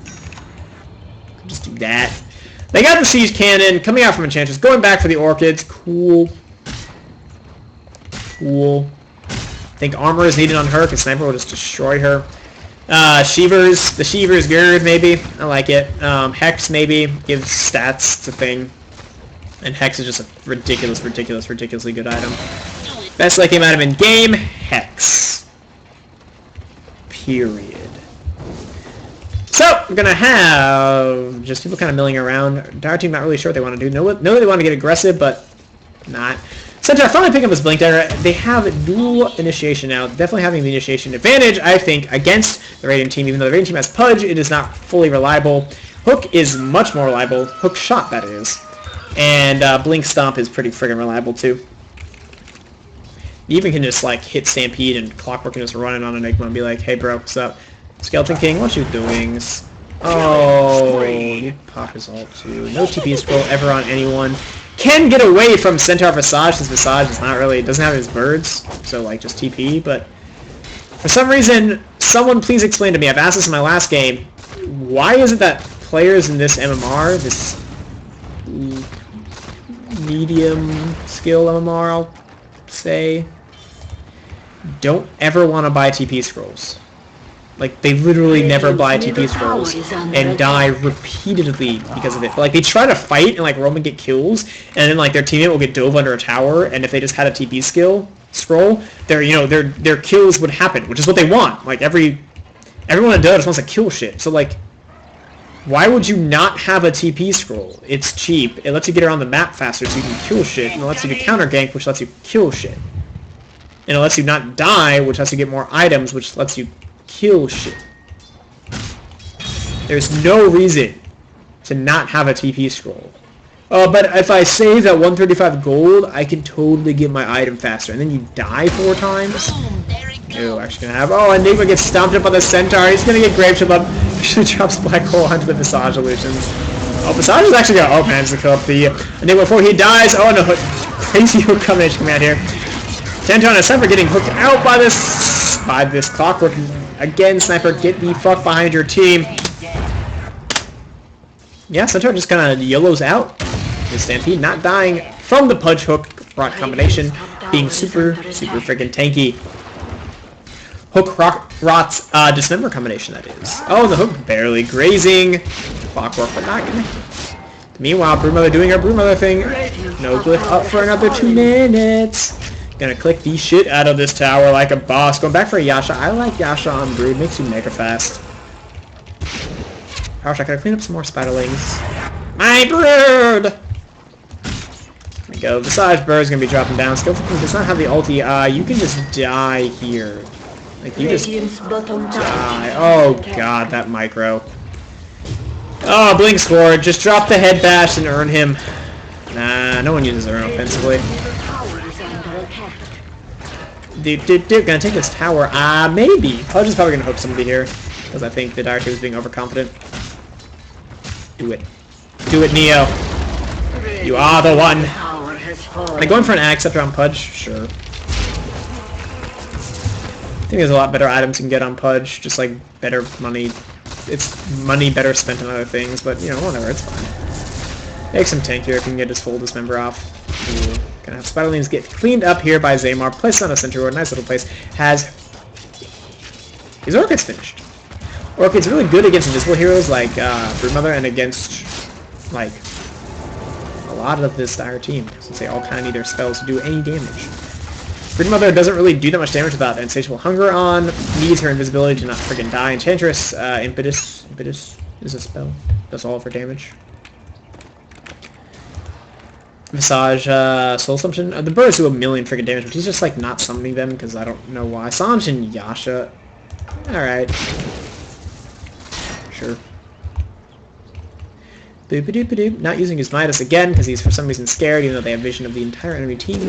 Just do that. They got the Siege Cannon coming out from Enchantress, going back for the Orchids. Cool. Cool. I think armor is needed on her, because Sniper will just destroy her. Sheevers, the Sheevers Gird, maybe. I like it. Hex, maybe. Gives stats. It's a thing. And Hex is just a ridiculously good item. Best late game item in game, Hex. Period. So, we're going to have just people kind of milling around. Our team not really sure what they want to do. Know they want to get aggressive, but not. Centaur finally picking up his Blink Dagger. They have dual initiation now, definitely having the initiation advantage, I think, against the Radiant team. Even though the Radiant team has Pudge, it is not fully reliable. Hook is much more reliable. Hook Shot, that is. And Blink Stomp is pretty friggin' reliable, too. You even can just, like, hit Stampede and Clockwerk can just run it on Enigma and be like, hey, bro, what's up? Skeleton King, what you doing? Oh, you pop his ult, too. No TP scroll ever on anyone. Can get away from Centaur Visage, since Visage is not really, doesn't have his birds, so like just TP, but for some reason, someone please explain to me, I've asked this in my last game, why is it that players in this MMR, this medium skill MMR, I'll say, don't ever want to buy TP scrolls. Like, they literally never buy TP scrolls and die repeatedly because of it. But, like, they try to fight and, like, roam and get kills, and then, like, their teammate will get dove under a tower, and if they just had a TP scroll, their kills would happen, which is what they want. Like, everyone in Dota just wants to kill shit. So, like, why would you not have a TP scroll? It's cheap. It lets you get around the map faster so you can kill shit, and it lets you do counter gank, which lets you kill shit. And it lets you not die, which lets you get more items, which lets you kill shit. There's no reason to not have a TP scroll. But if I save that 135 gold, I can totally get my item faster. And then you die 4 times? Ew, actually gonna have... Oh, Enigma gets stomped up on the Centaur. He's gonna get Grave Chip up. He drops Black Hole onto the Visage illusions. Oh, Visage is actually gonna... Oh, man, to kill up the Enigma before he dies. Oh, no. Crazy hook combination coming out here. Centaur and a Sniper getting hooked out by this Clockwerk. Again, Sniper, get the fuck behind your team. Yeah, Centaur just kind of YOLOs out. The Stampede not dying from the Pudge Hook Rot combination, being super freaking tanky. Hook Rot's Dismember combination, that is. Oh, the Hook barely grazing. Clockwerk, but not gonna. Meanwhile, Broodmother doing her Broodmother thing. No glyph up for another 2 minutes. Gonna click the shit out of this tower like a boss. Going back for a Yasha. I like Yasha on Brood. Makes you mega fast. Power shot. Gotta clean up some more spiderlings. My Brood! There we go. Visage Bird is gonna be dropping down. Skillful King does not have the ulti. You can just die here. Like, you just die. Oh god, that micro. Oh, Blink scored. Just drop the head bash and earn him. Nah, no one uses Earn offensively. Dude, gonna take this tower. Maybe. Pudge is probably gonna hook somebody here, because I think the Dire Team is being overconfident. Do it. Do it, Neo. You are the one. Am I going for an Acceptor on Pudge? Sure. I think there's a lot better items you can get on Pudge, just like better money. It's money better spent on other things, but you know, whatever, it's fine. Make some tank here if you can get his full Dismember off. Ooh. Gonna have Spiderlings get cleaned up here by Zaymar, placed on a Centaur, nice little place. His Orchid's finished. Orchid's really good against invisible heroes like Broodmother and against like a lot of this Dire team, since they all kind of need their spells to do any damage. Broodmother doesn't really do that much damage without Insatiable Hunger on, needs her invisibility to not friggin' die. Enchantress, Impetus is a spell, does all of her damage. Visage, Soul Assumption. The birds do a million freaking damage, but he's just like not summoning them because I don't know why. Sanj and Yasha. Alright. Sure. Boop-a-doop-a-doop. Not using his Midas again because he's for some reason scared, even though they have vision of the entire enemy team.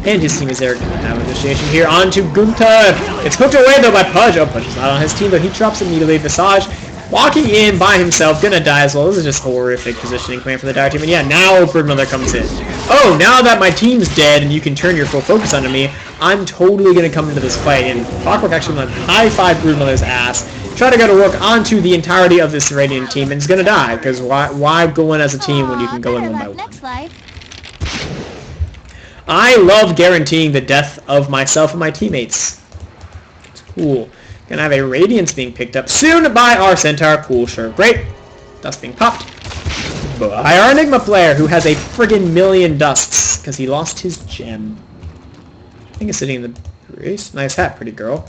And his team is there. Now initiation here onto Gunta. It's hooked away though by Pudge. Oh, Pudge is not on his team, but he drops immediately. Visage walking in by himself, gonna die as well. This is just horrific positioning command for the Dire team. And yeah, now Broodmother comes in. Oh, now that my team's dead and you can turn your full focus onto me, I'm totally gonna come into this fight. And Clockwerk actually gonna high-five Broodmother's ass, try to go to work onto the entirety of this Radiant team, and it's gonna die, because why go in as a team when you can go in one by one? I love guaranteeing the death of myself and my teammates. It's cool. Gonna have a Radiance being picked up soon by our Centaur. Cool, sure, great. Dust being popped by our Enigma player, who has a friggin' million dusts, because he lost his gem. I think it's sitting in the race. Nice hat, pretty girl.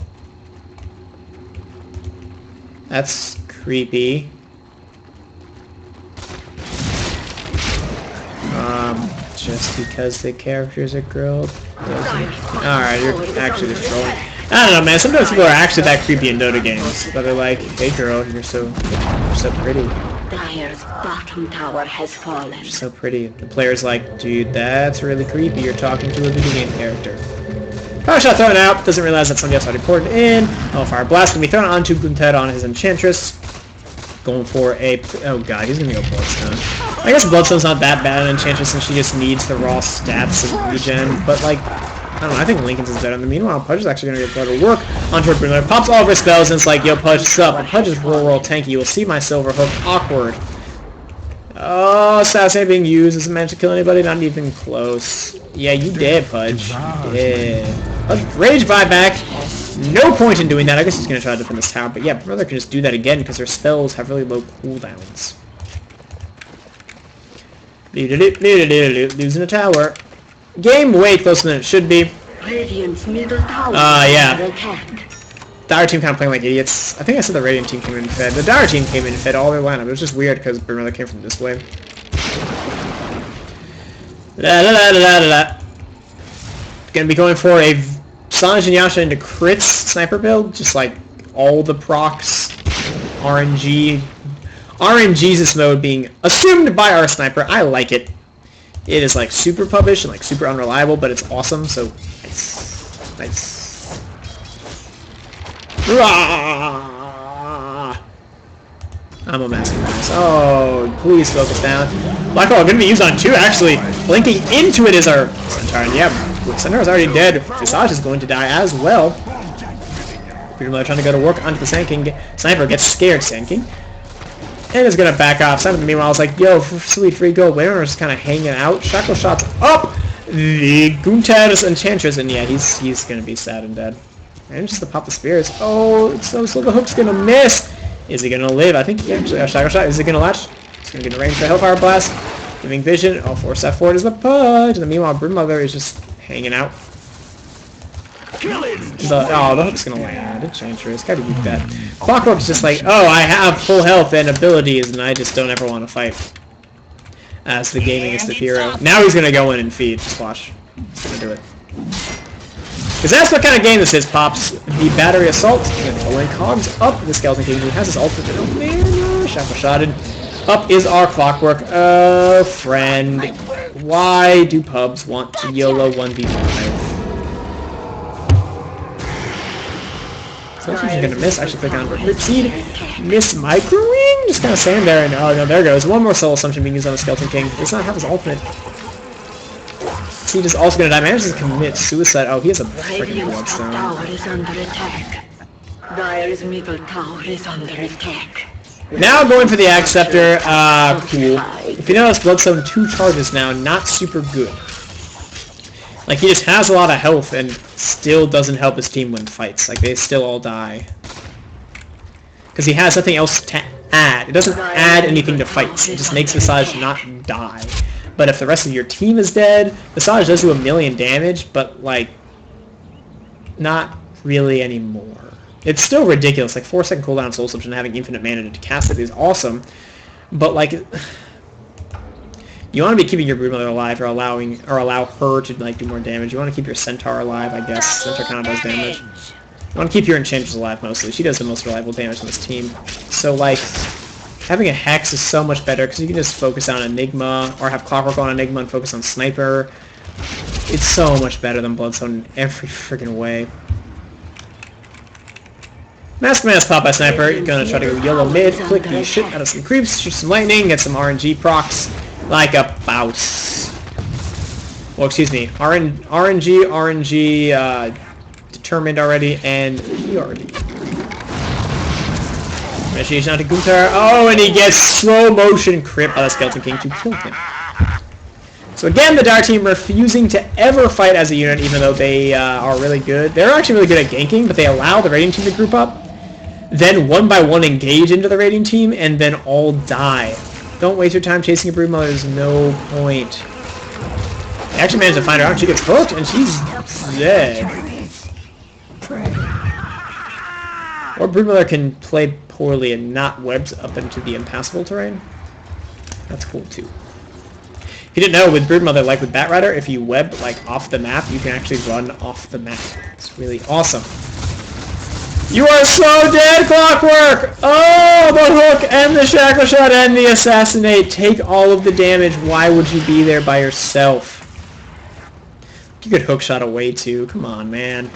That's creepy. just because the characters are grilled. Alright, you're actually just trolling. I don't know, man. Sometimes people are actually that creepy in Dota games. But they're like, hey girl, you're so pretty. Dire's bottom tower has fallen. You're so pretty. The player's like, dude, that's really creepy. You're talking to a video game character. Power shot thrown out. Doesn't realize that somebody else already poured it in. Hellfire blast can be thrown onto Gunted on his Enchantress. Going for a... Oh god, he's gonna go Bloodstone. I guess Bloodstone's not that bad on Enchantress since she just needs the raw stats of regen. But like, I don't know, I think Lincoln's is better. And meanwhile, Pudge is actually gonna get better work onto her Broodmama. Pops all of her spells and it's like, yo Pudge, what's up? But Pudge is real tanky. You will see my Silver Hook. Awkward. Oh, Assassinate being used. Doesn't manage to kill anybody. Not even close. Yeah, you did, Pudge. Yeah. Rage buyback. No point in doing that. I guess he's going to try to defend this tower. But yeah, Brother can just do that again because their spells have really low cooldowns. Losing a tower. Game way closer than it should be. Radiant's middle tower yeah. under attack. Dire team kind of playing like idiots. I think I said the Radiant team came in and fed. The Dire team came in and fed all their lineup. It was just weird because Broodmama came from this way. Gonna be going for a Sanj and Yasha into crits sniper build. Just like all the procs. RNGesus mode being assumed by our sniper. I like it. It is like super pubbish and like super unreliable, but it's awesome. So nice. Nice. I'm a masterclass. Oh, please focus down. Black Hole gonna be used on 2 actually. Blinking into it is our Centaur. And yeah, Centaur is already dead. Visage is going to die as well. Broodmama trying to go to work onto the Sand King. Sniper gets scared, Sand King. And is gonna back off. Sniper meanwhile is like, yo, sweet free gold. Waver is kind of hanging out. Shackle shots up. The Gunted Enchantress, and yeah, he's gonna be sad and dead. And just to pop the spirits. Oh, it's so slow. The hook's gonna miss. Is he gonna live? I think he actually has Shackle Shot. Is he gonna latch? He's gonna get a range for Hellfire Blast. Giving vision. Oh, force that forward is the Pudge. And then meanwhile, Broodmama is just hanging out. The hook's gonna land. Enchantress. Gotta beat that. Clockwerk's just like, oh, I have full health and abilities, and I just don't ever want to fight. As the gaming is the hero. Now he's gonna go in and feed. Just watch. He's gonna do it. Because that's what kind of game this is, Pops. The Battery Assault. And pulling cogs up. The Skeleton King who has his ultimate. Oh man, Shackle Shotted. Up is our Clockwerk. Friend. Why do pubs want to YOLO 1v5? So she's gonna miss. Actually click on Ripseed. Miss Micro Ring. Just kind of standing there and oh no, there goes. One more Soul Assumption being used on the Skeleton King. Does not have his ultimate. He is also gonna die. Manages to commit suicide. Oh, he has a freaking Bloodstone. Tower is under attack. Dire's middle tower is under attack. Now going for the Axe Scepter. Cool. If you notice, Bloodstone 2 charges now. Not super good. Like, he just has a lot of health and still doesn't help his team win fights. Like, they still all die. Because he has nothing else to add. It doesn't add anything to fights. It just makes Visage not die. But if the rest of your team is dead, Visage does do 1,000,000 damage, but, like, not really anymore. It's still ridiculous. Like, 4-second cooldown Soul Assumption and having infinite mana to cast it is awesome. But, like... You want to be keeping your Broodmama alive or allow her to like do more damage. You want to keep your Centaur alive, I guess. Centaur kind of does damage. You want to keep your Enchantress alive mostly. She does the most reliable damage on this team. So like, having a Hex is so much better because you can just focus on Enigma or have Clockwerk on Enigma and focus on Sniper. It's so much better than Bloodstone in every freaking way. Mask pop by Sniper. You're gonna try to go YOLO mid, click the shit out of some creeps, shoot some lightning, get some RNG procs. Like a bouse. Well, excuse me. RNG, determined already, and PRD. Initiation onto Gunter. Oh, and he gets slow motion crit by the Skeleton King to kill him. So again, the Dire team refusing to ever fight as a unit, even though they are really good. They're actually really good at ganking, but they allow the Radiant team to group up, then one by one engage into the Radiant team, and then all die. Don't waste your time chasing a Broodmama, there's no point. They actually managed to find her out, she gets hooked, and she's dead. Or Broodmama can play poorly and not webs up into the impassable terrain. That's cool too. If you didn't know, with Broodmother, like with Batrider, if you web like off the map, you can actually run off the map. It's really awesome. You are so dead, Clockwerk! Oh, the hook and the shackle shot and the assassinate. Take all of the damage. Why would you be there by yourself? You could hook shot away too. Come on, man.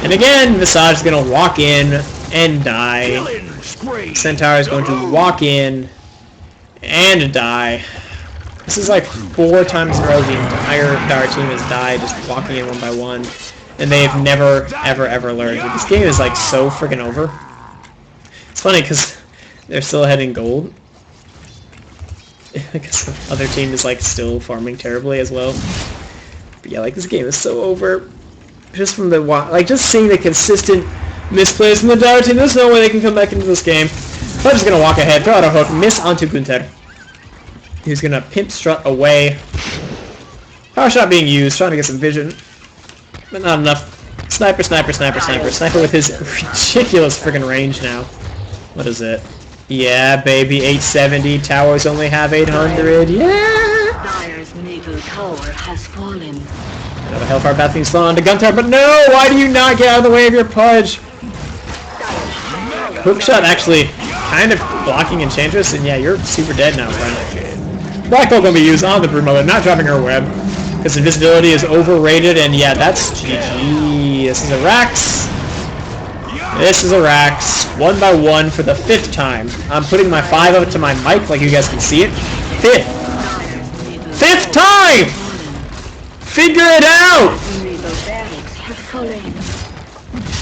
And again, Visage is going to walk in and die. Centaur is going to walk in and die. This is like 4 times in a row the entire Dire team has died just walking in one by one. And they've never, ever, ever learned. This game is like so freaking over. It's funny because they're still ahead in gold. I guess the other team is like still farming terribly as well. But yeah, like this game is so over. Just from the like just seeing the consistent misplays from the Dire team, there's no way they can come back into this game. So I'm just gonna walk ahead, throw out a hook, miss onto Gunther. He's gonna pimp strut away. Power shot being used, trying to get some vision. But not enough. Sniper, sniper, sniper, sniper. Sniper with his ridiculous friggin' range now. What is it? Yeah, baby, 870. Towers only have 800. Yeah! Dire's middle tower has fallen. Another Hellfire Bat being thrown onto Gunther, but no! Why do you not get out of the way of your Pudge? Hookshot actually kind of blocking Enchantress, and yeah, you're super dead now, friend. Black Hole gonna be used on the Broodmother, not dropping her web. Because invisibility is overrated, and yeah, that's GG. This is a Rax. This is a Rax. 1 by 1 for the 5th time. I'm putting my 5 up to my mic, like you guys can see it. 5th! 5th time! Figure it out!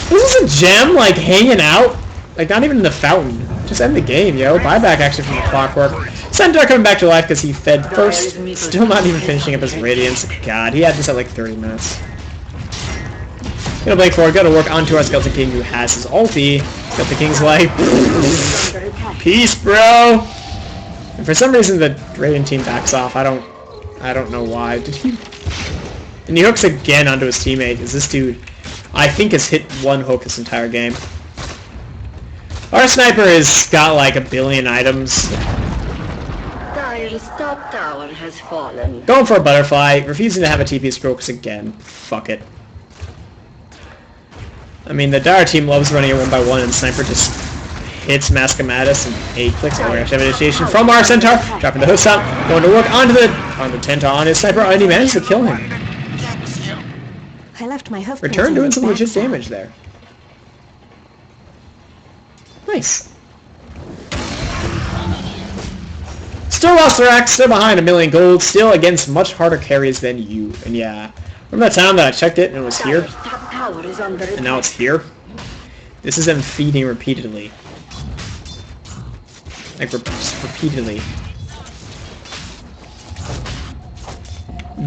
This is a gem, like, hanging out. Like, not even in the fountain. Just end the game, yo. Buyback actually from the Clockwerk. Centaur coming back to life because he fed first. Still not even finishing up his Radiance. God, he had this at like 30 minutes. Gonna blink forward, gotta work onto our Skeleton King who has his ulti. Skeleton King's like, peace, bro! And for some reason the Radiant team backs off. I don't know why. Did he? And he hooks again onto his teammate. Is this dude, I think, has hit 1 hook this entire game. Our sniper has got like a billion items. Dire's top tower has fallen. Going for a butterfly, refusing to have a TP strokes again. Fuck it. I mean, the Dire team loves running it 1 by 1, and Sniper just hits Mask of Midas and 8 clicks. Oh, we actually have initiation from our Centaur. Dropping the hook out, going to work onto the Centaur on his Sniper, and he managed to kill him. I left my hoof. Return doing some legit damage there. Nice. Still lost their axe, still behind 1,000,000 gold, still against much harder carries than you. And yeah, remember that time that I checked it and it was here? And now it's here? This is them feeding repeatedly. Like, repeatedly.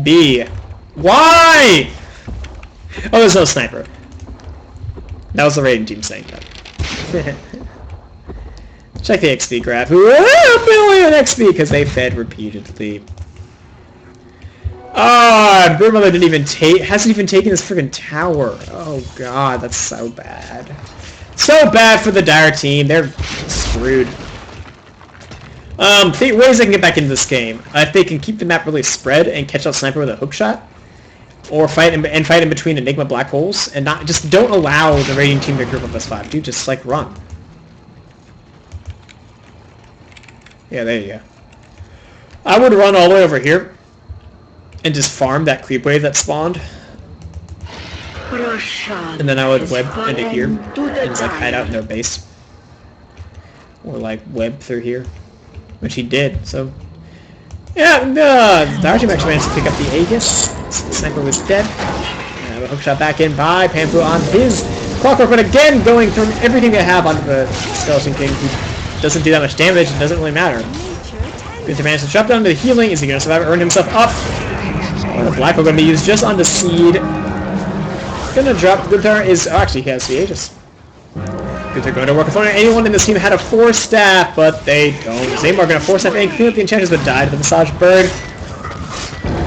B. Why? Oh, there's no sniper. That was the raiding team saying that. Check the XP graph. Ooh, 1,000,000 XP because they fed repeatedly. Ah, Broodmother didn't even hasn't even taken this freaking tower. Oh god, that's so bad. So bad for the Dire team. They're screwed. Ways they can get back into this game. If they can keep the map really spread and catch out Sniper with a hookshot, or fight in between Enigma black holes, and not just don't allow the raiding team to group up as 5. Dude, just like run. Yeah, there you go. I would run all the way over here and just farm that creep wave that spawned. And then I would web into here and just like hide out in their base. Or like web through here. Which he did, so... Yeah, the Dire team actually managed to pick up the Aegis. Sniper was dead. A hookshot back in by Pampu on his Clockwerk, but again going through everything they have onto the Skeleton King, who doesn't do that much damage, it doesn't really matter. Gunther managed to drop down to the healing. Is he going to survive? Earn himself up. Or the Black Hole going to be used just on the Seed. Going to drop. Gunther is... Oh, actually, he has the Aegis. Gunther going to work with anyone in this team had a 4-staff, but they don't. Zaymar going to 4-staff and clean up the Enchantress, but died to the Visage Bird.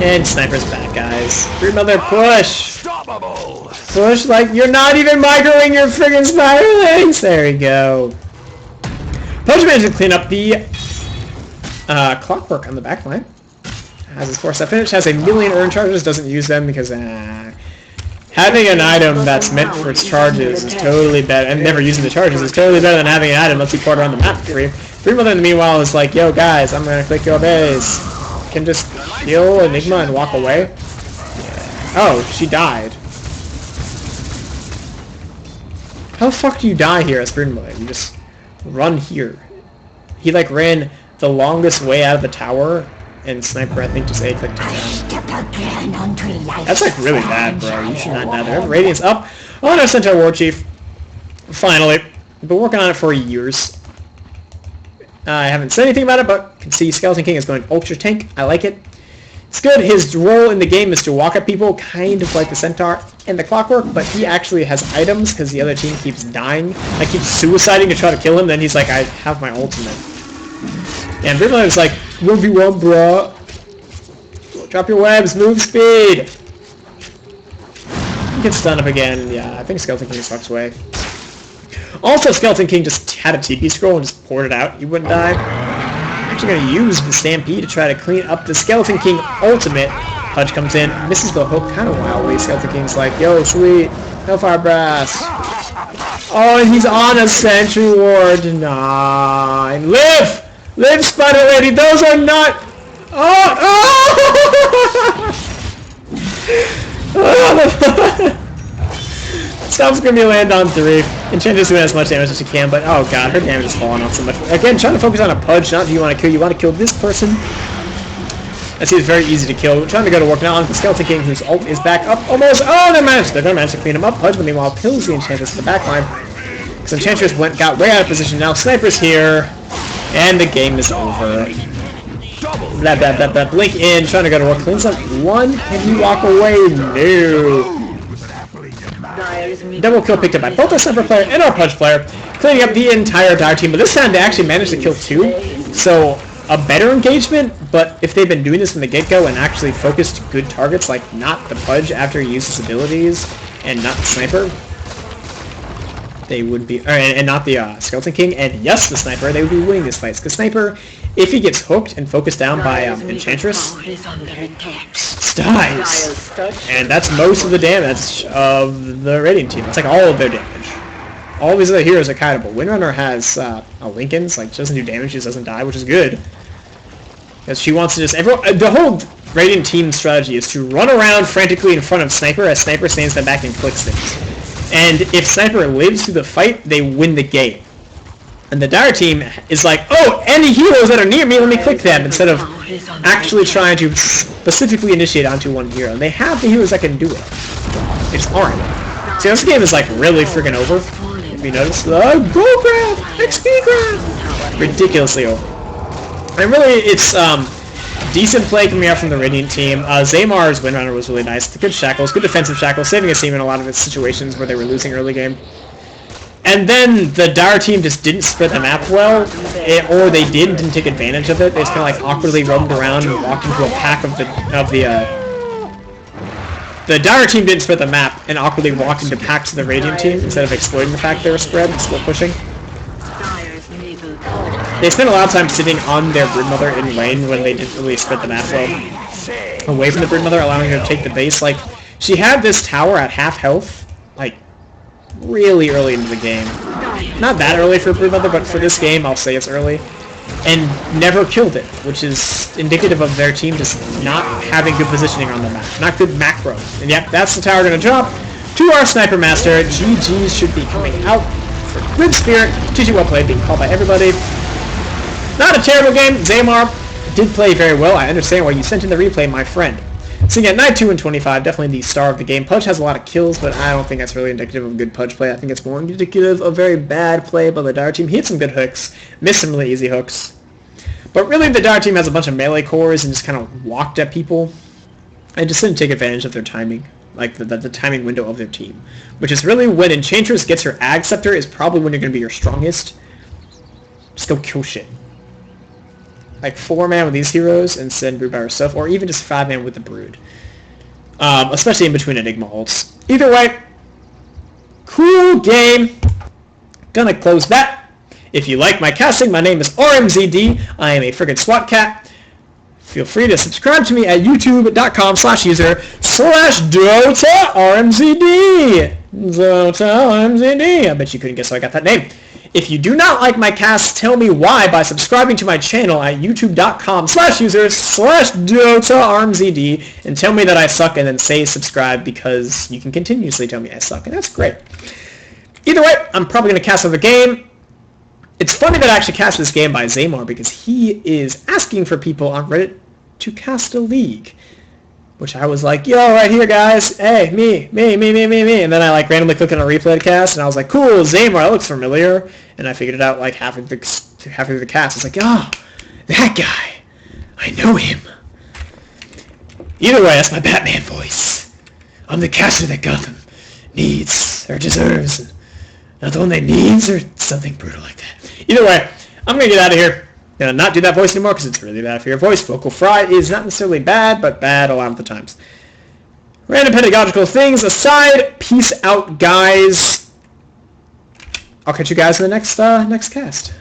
And Sniper's back, guys. Broodmother, push! Push like you're not even microing your friggin' Spiderlings! There we go. Pudge managed to clean up the Clockwerk on the back line. Has his 4-step finish, has a million urn charges, doesn't use them because having an item that's meant for its charges is totally better, and never using the charges is totally better than having an item that's you port around the map for you. Broodmama in the meanwhile is like, yo guys, I'm gonna click your base. Can just kill Enigma and walk away. Oh, she died. How the fuck do you die here as Broodmama? You just run here. He like ran the longest way out of the tower, and Sniper I think just A-clicked him down. That's like really bad, bro. You should not die there. Radiant's up. Oh no, Centaur War Chief. Finally. I've been working on it for years. I haven't said anything about it, but can see Skeleton King is going Ultra Tank. I like it. It's good. His role in the game is to walk at people, kind of like the Centaur and the Clockwerk, but he actually has items because the other team keeps dying. I keep suiciding to try to kill him, then he's like, I have my ultimate. And Broodmama is like, 1v1, bro. Drop your webs, move speed. He gets stunned up again. Yeah, I think Skeleton King sucks away. Also, Skeleton King just had a TP scroll and just poured it out. He wouldn't die. I'm actually going to use the Stampede to try to clean up the Skeleton King ultimate. Pudge comes in, misses the hook kind of wildly. Skeleton King's like, yo, sweet, Hellfire Brass. Oh, and he's on a Sentry Ward. 9. Live! Live, Spider Lady! Those are not... Oh! Oh! Stuff's gonna be land on 3. Enchantress doing as much damage as she can, but oh god, her damage is falling off so much. Again, trying to focus on a Pudge, not who you want to kill. You want to kill this person. That seems very easy to kill. Trying to go to work now on the Skeleton King, whose ult is back up almost. Oh, they're gonna manage to clean him up. Pudge, but meanwhile, kills the Enchantress in the back line. Because Enchantress got way out of position. Now Sniper's here, and the game is over. Blah, blah, blah, blah. Blink in, trying to go to work. Cleans up 1. Can you walk away? No. Double kill picked up by both our Sniper player and our Pudge player, cleaning up the entire Dire team. But this time they actually managed to kill 2, so a better engagement. But if they've been doing this from the get-go and actually focused good targets, like not the Pudge after he used his abilities, and not the Sniper, they would be, and not the Skeleton King, and yes, the Sniper, they would be winning this fight. Because Sniper, if he gets hooked and focused down by Enchantress, dies. And that's most of the damage of the Radiant team. That's like all of their damage. All these other heroes are kiteable. Windrunner has a Lincoln's, like, she doesn't do damage, she just doesn't die, which is good. Because she wants to just, the whole Radiant team strategy is to run around frantically in front of Sniper as Sniper stands there back and clicks things. And if Sniper lives through the fight, they win the game. And the Dire team is like, oh, any heroes that are near me, let me click them, instead of actually trying to specifically initiate onto one hero. And they have the heroes that can do it. They just aren't. See, this game is like really freaking over. If you notice, go grab! XP grab! Ridiculously over. And really, it's decent play coming out from the Radiant team. Zaymar's Windrunner was really nice. Good shackles, good defensive shackles, saving his team in a lot of its situations where they were losing early game. And then the Dire team just didn't spread the map well, or they didn't take advantage of it. They just kind of like awkwardly roamed around and walked into a pack of the Dire team didn't spread the map and awkwardly walked into packs of the Radiant team instead of exploiting the fact they were spread and still pushing. They spent a lot of time sitting on their Broodmother in lane when they didn't really spread the map well. Away from the Broodmother, allowing her to take the base. Like, she had this tower at half health, like, really early into the game. Not that early for Broodmother, but for this game, I'll say it's early. And never killed it, which is indicative of their team just not having good positioning on the map. Not good macro. And yep, that's the tower going to drop to our Sniper Master. GG's should be coming out for good spirit. GG well played, being called by everybody. Not a terrible game. Zaymar did play very well. I understand why you sent in the replay, my friend. Sitting at 9-2 and 25, definitely the star of the game. Pudge has a lot of kills, but I don't think that's really indicative of good Pudge play. I think it's more indicative of very bad play by the Dire team. He hit some good hooks, missed some really easy hooks. But really, the Dire team has a bunch of melee cores and just kind of walked at people and just didn't take advantage of their timing, like the timing window of their team. Which is really when Enchantress gets her Ag Scepter is probably when you're going to be your strongest. Just go kill shit. Like 4-man with these heroes and send Brood by herself, or even just 5-man with the Brood. Especially in between Enigma ults. Either way, cool game. Gonna close that. If you like my casting, my name is RmZD. I am a friggin' SWAT cat. Feel free to subscribe to me at youtube.com/user/DotaRmZD. DotaRmZD. I bet you couldn't guess how I got that name. If you do not like my cast, tell me why by subscribing to my channel at youtube.com/user/DotaRmZD and tell me that I suck and then say subscribe because you can continuously tell me I suck and that's great. Either way, I'm probably going to cast another game. It's funny that I actually cast this game by Zaymar because he is asking for people on Reddit to cast a league. Which I was like, yo, right here, guys. Hey, me. And then I like randomly clicked on a replay cast, and I was like, cool, Zaymar, that looks familiar. And I figured it out like halfway through the cast. I was like, oh, that guy. I know him. Either way, that's my Batman voice. I'm the caster that Gotham needs or deserves. And not the one that needs or something brutal like that. Either way, I'm going to get out of here. I'm going to not do that voice anymore because it's really bad for your voice. Vocal fry is not necessarily bad, but bad a lot of the times. Random pedagogical things aside, peace out, guys. I'll catch you guys in the next cast.